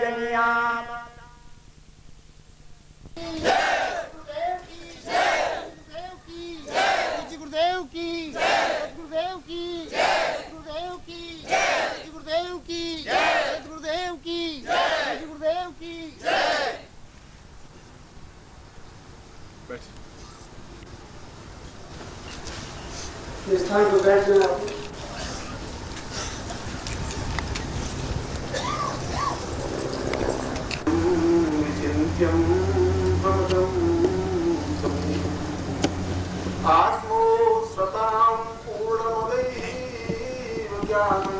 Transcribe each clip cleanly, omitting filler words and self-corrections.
जनिया। गुरुदेव की गुरुदेव की गुरुदेव की गुरुदेव की गुरुदेव की गुरुदेव की। It's time to bed now. विचिन्त्यं पदं आत्मो सतां पूर्णमदैव ज्ञानं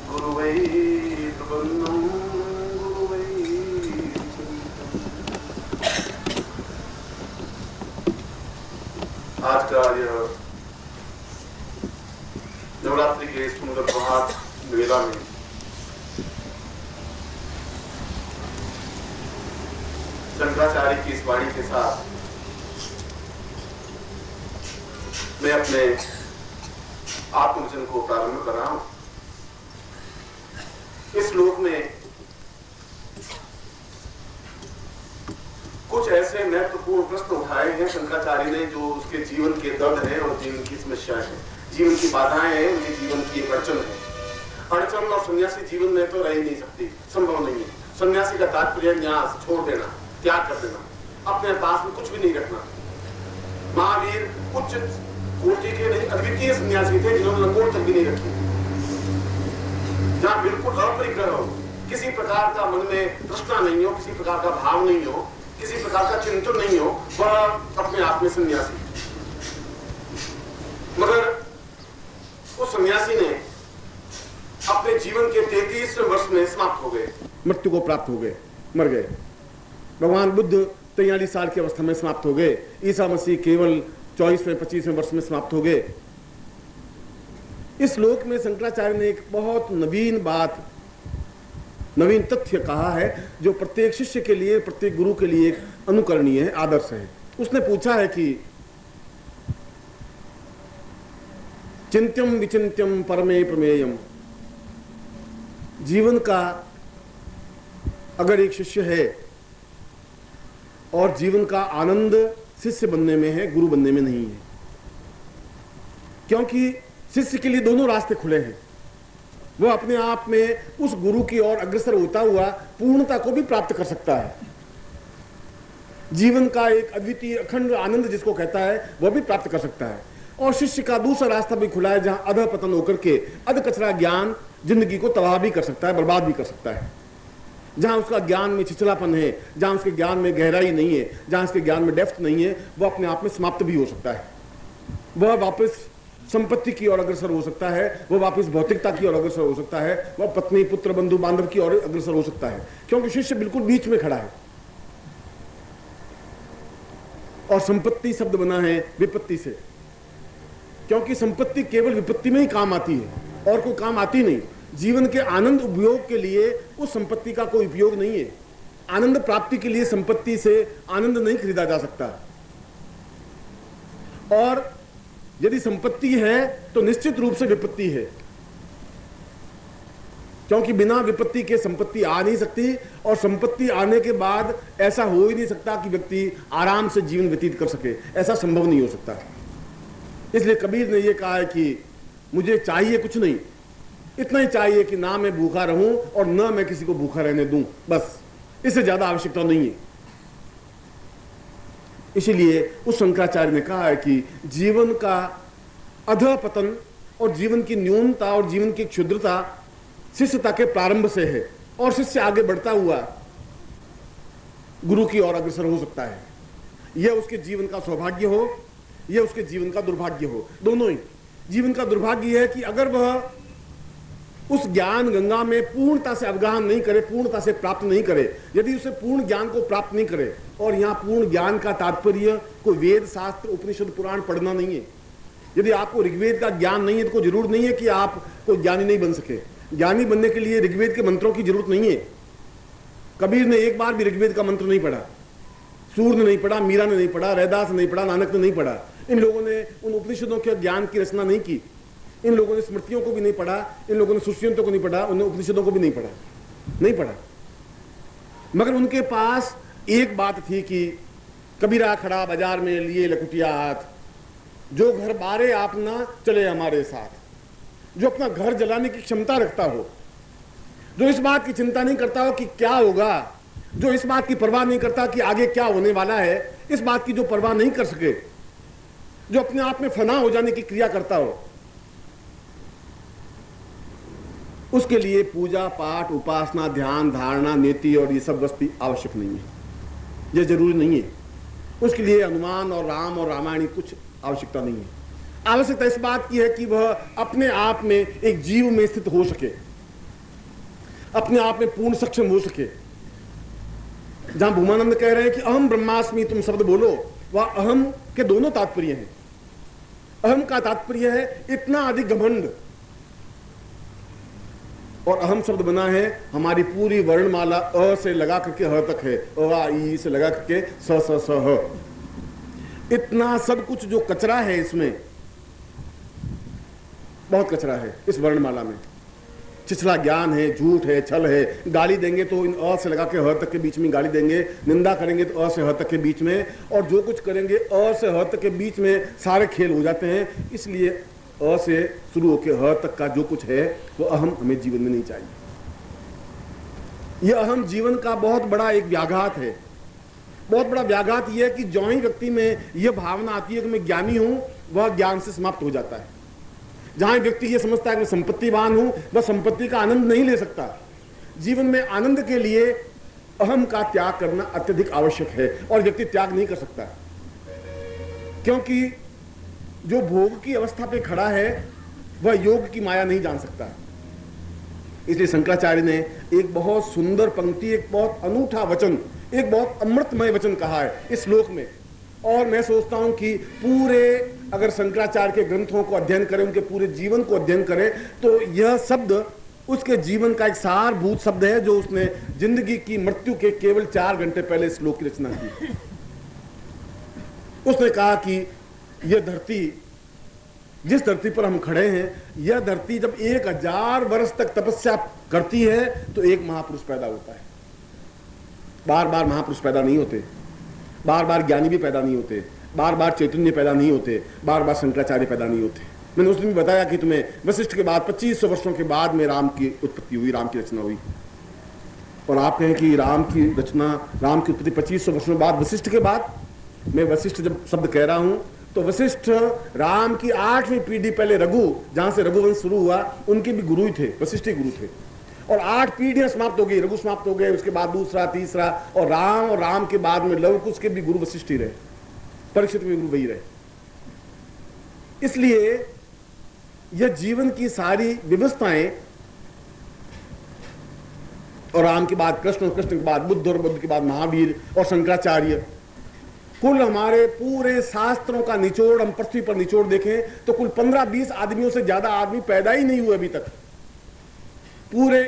गुरुवै प्रपन्नं गुरुवै आज का यह नवरात्रि के सुंदर प्रभात मेला में शंकराचार्य की इस वाणी के साथ मैं अपने आत्मवचन को प्रारंभ कर रहा हूं। इस श्लोक में कुछ ऐसे महत्वपूर्ण प्रश्न उठाए हैं शंकराचार्य ने, जो उसके जीवन के दर्द हैं और जीवन की समस्याएं हैं, जीवन की बाधाएं हैं, उनके जीवन की एक अड़चन है। अड़चन और सन्यासी जीवन में तो रह ही नहीं सकती, संभव नहीं है। सन्यासी का तात्पर्य न्यास, छोड़ देना, त्याग कर देना, अपने पास में कुछ भी नहीं रखना। महावीर उच्च कोटि के नहीं, अद्वितीय सन्यासी थे जिन्होंने लंगोट तक भी नहीं रखी। जहां बिल्कुल अपरिग्रह हो, किसी प्रकार का मन में तृष्णा नहीं हो, किसी प्रकार का भाव नहीं हो, किसी प्रकार का चिंतन नहीं हो, वह अपने आप में सन्यासी। मगर उस सन्यासी ने अपने जीवन के 33वें वर्ष में समाप्त हो गए, मृत्यु को प्राप्त हो गए, मर गए। भगवान बुद्ध 43 साल की अवस्था में समाप्त हो गए। ईसा मसीह केवल 24वें-25वें वर्ष में समाप्त हो गए। इस श्लोक में शंकराचार्य ने एक बहुत नवीन बात, नवीन तथ्य कहा है, जो प्रत्येक शिष्य के लिए, प्रत्येक गुरु के लिए एक अनुकरणीय है, आदर्श है। उसने पूछा है कि चिंत्यम विचिंत्यम परमे प्रमेयम, जीवन का अगर एक शिष्य है और जीवन का आनंद शिष्य बनने में है, गुरु बनने में नहीं है। क्योंकि शिष्य के लिए दोनों रास्ते खुले हैं। वह अपने आप में उस गुरु की ओर अग्रसर होता हुआ पूर्णता को भी प्राप्त कर सकता है, जीवन का एक अद्वितीय अखंड आनंद जिसको कहता है वह भी प्राप्त कर सकता है। और शिष्य का दूसरा रास्ता भी खुला है, जहां अध पतन होकर के अध कचरा ज्ञान जिंदगी को तबाह भी कर सकता है, बर्बाद भी कर सकता है। जहां उसका ज्ञान में छिछलापन है, जहां उसके ज्ञान में गहराई नहीं है, जहां उसके ज्ञान में डेप्थ नहीं है, वह अपने आप में समाप्त भी हो सकता है। वह वापस संपत्ति की ओर अग्रसर हो सकता है, वह वापस भौतिकता की ओर अग्रसर हो सकता है, वह पत्नी पुत्र बंधु बांधव की ओर अग्रसर हो सकता है, क्योंकि शिष्य बिल्कुल बीच में खड़ा है। और संपत्ति शब्द बना है विपत्ति से, क्योंकि संपत्ति केवल विपत्ति में ही काम आती है और कोई काम आती नहीं। जीवन के आनंद उपयोग के लिए उस संपत्ति का कोई उपयोग नहीं है। आनंद प्राप्ति के लिए संपत्ति से आनंद नहीं खरीदा जा सकता। और यदि संपत्ति है तो निश्चित रूप से विपत्ति है, क्योंकि बिना विपत्ति के संपत्ति आ नहीं सकती, और संपत्ति आने के बाद ऐसा हो ही नहीं सकता कि व्यक्ति आराम से जीवन व्यतीत कर सके। ऐसा संभव नहीं हो सकता। इसलिए कबीर ने यह कहा है कि मुझे चाहिए कुछ नहीं, इतना ही चाहिए कि ना मैं भूखा रहूं और ना मैं किसी को भूखा रहने दूं, बस, इससे ज्यादा आवश्यकता नहीं है। इसीलिए उस शंकराचार्य ने कहा है कि जीवन का अधःपतन और जीवन की न्यूनता और जीवन की क्षुद्रता शिष्यता के प्रारंभ से है, और शिष्य आगे बढ़ता हुआ गुरु की ओर अग्रसर हो सकता है। यह उसके जीवन का सौभाग्य हो, यह उसके जीवन का दुर्भाग्य हो, दोनों ही। जीवन का दुर्भाग्य है कि अगर वह उस ज्ञान गंगा में पूर्णता से अवगाहन नहीं करे, पूर्णता से प्राप्त नहीं करे, यदि उसे पूर्ण ज्ञान को प्राप्त नहीं करे, और यहाँ पूर्ण ज्ञान का तात्पर्य कोई वेद शास्त्र उपनिषद पुराण पढ़ना नहीं है। यदि आपको ऋग्वेद का ज्ञान नहीं है तो जरूर नहीं है कि आप कोई ज्ञानी नहीं बन सके। ज्ञानी बनने के लिए ऋग्वेद के मंत्रों की जरूरत नहीं है। कबीर ने एक बार भी ऋग्वेद का मंत्र नहीं पढ़ा, सूर ने नहीं पढ़ा, मीरा ने नहीं पढ़ा, रैदास ने नहीं पढ़ा, नानक ने नहीं पढ़ा। इन लोगों ने उन उपनिषदों के ज्ञान की रचना नहीं की। इन लोगों ने स्मृतियों को भी नहीं पढ़ा, इन लोगों ने सुश्रियंतों को नहीं पढ़ा, उन्होंने उपनिषदों को भी नहीं पढ़ा। मगर उनके पास एक बात थी कि कबीरा खड़ा बाजार में लिए लकुटिया हाथ, जो घर बारे आपना चले हमारे साथ। जो अपना घर जलाने की क्षमता रखता हो, जो इस बात की चिंता नहीं करता हो कि क्या होगा, जो इस बात की परवाह नहीं करता कि आगे क्या होने वाला है, इस बात की जो परवाह नहीं कर सके, जो अपने आप में फना हो जाने की क्रिया करता हो, उसके लिए पूजा पाठ, उपासना, ध्यान, धारणा, नीति और ये सब वस्तु आवश्यक नहीं है, ये जरूरी नहीं है। उसके लिए हनुमान और राम और रामायण कुछ आवश्यकता नहीं है। आवश्यकता इस बात की है कि वह अपने आप में एक जीव में स्थित हो सके, अपने आप में पूर्ण सक्षम हो सके। जहां भूमानंद कह रहे हैं कि अहम ब्रह्मास्मि तुम शब्द बोलो, वह अहम के दोनों तात्पर्य हैं। अहम का तात्पर्य है इतना अधिक घमंड, और अहम शब्द बना है हमारी पूरी वर्णमाला अ से लगा करके ह तक है, अ आ ई से लगा करके स स स ह। इतना सब कुछ जो कचरा है इसमें, बहुत कचरा है इस वर्णमाला में। छिछला ज्ञान है, झूठ है, छल है। गाली देंगे तो इन अ से लगा के ह तक के बीच में गाली देंगे, निंदा करेंगे तो अ से ह तक के बीच में, और जो कुछ करेंगे अ से ह तक के बीच में सारे खेल हो जाते हैं। इसलिए अ से शुरू होकर ह तक का जो कुछ है वो अहम हमें जीवन में नहीं चाहिए। यह अहम जीवन का बहुत बड़ा एक व्याघात है। बहुत बड़ा व्याघात यह है कि जो ही व्यक्ति में यह भावना आती है कि मैं ज्ञानी हूं, वह ज्ञान से समाप्त हो जाता है। जहां व्यक्ति ये समझता है कि मैं संपत्तिवान हूं, वह संपत्ति का आनंद नहीं ले सकता। जीवन में आनंद के लिए अहम का त्याग करना अत्यधिक आवश्यक है, और व्यक्ति त्याग नहीं कर सकता, क्योंकि जो भोग की अवस्था पे खड़ा है वह योग की माया नहीं जान सकता। इसलिए शंकराचार्य ने एक बहुत सुंदर पंक्ति, एक बहुत अनूठा वचन, एक बहुत अमृतमय वचन कहा है इस श्लोक में। और मैं सोचता हूं कि पूरे अगर शंकराचार्य के ग्रंथों को अध्ययन करें, उनके पूरे जीवन को अध्ययन करें, तो यह शब्द उसके जीवन का एक सारभूत शब्द है, जो उसने जिंदगी की मृत्यु के केवल 4 घंटे पहले इस श्लोक की रचना की। उसने कहा कि यह धरती, जिस धरती पर हम खड़े हैं, यह धरती जब 1000 वर्ष तक तपस्या करती है तो एक महापुरुष पैदा होता है। बार बार महापुरुष पैदा नहीं होते, बार बार ज्ञानी भी पैदा नहीं होते, बार बार चैतन्य पैदा नहीं होते, बार बार शंकराचार्य पैदा नहीं होते। मैंने उस दिन भी बताया कि तुम्हें वशिष्ठ के बाद 2500 वर्षों के बाद में राम की उत्पत्ति हुई, राम की रचना हुई। और आप कहें कि राम की रचना, राम की उत्पत्ति 2500 वर्षों बाद, वशिष्ठ के बाद। मैं वशिष्ठ जब शब्द कह रहा हूं तो वशिष्ठ राम की 8वीं पीढ़ी पहले, रघु, जहां से रघुवंश शुरू हुआ, उनके भी गुरु ही थे, वशिष्ठ ही गुरु थे। और 8 पीढ़ियां समाप्त हो गई, रघु समाप्त हो गए, उसके बाद दूसरा, तीसरा, और राम के बाद में लव कुश के भी गुरु वशिष्ठ ही रहे, परीक्षित भी गुरु वही रहे। इसलिए यह जीवन की सारी व्यवस्थाएं, और राम के बाद कृष्ण, और कृष्ण के बाद बुद्ध, और बुद्ध के बाद महावीर और शंकराचार्य, कुल हमारे पूरे शास्त्रों का निचोड़ हम पृथ्वी पर निचोड़ देखें तो कुल 15-20 आदमियों से ज्यादा आदमी पैदा ही नहीं हुए अभी तक। पूरे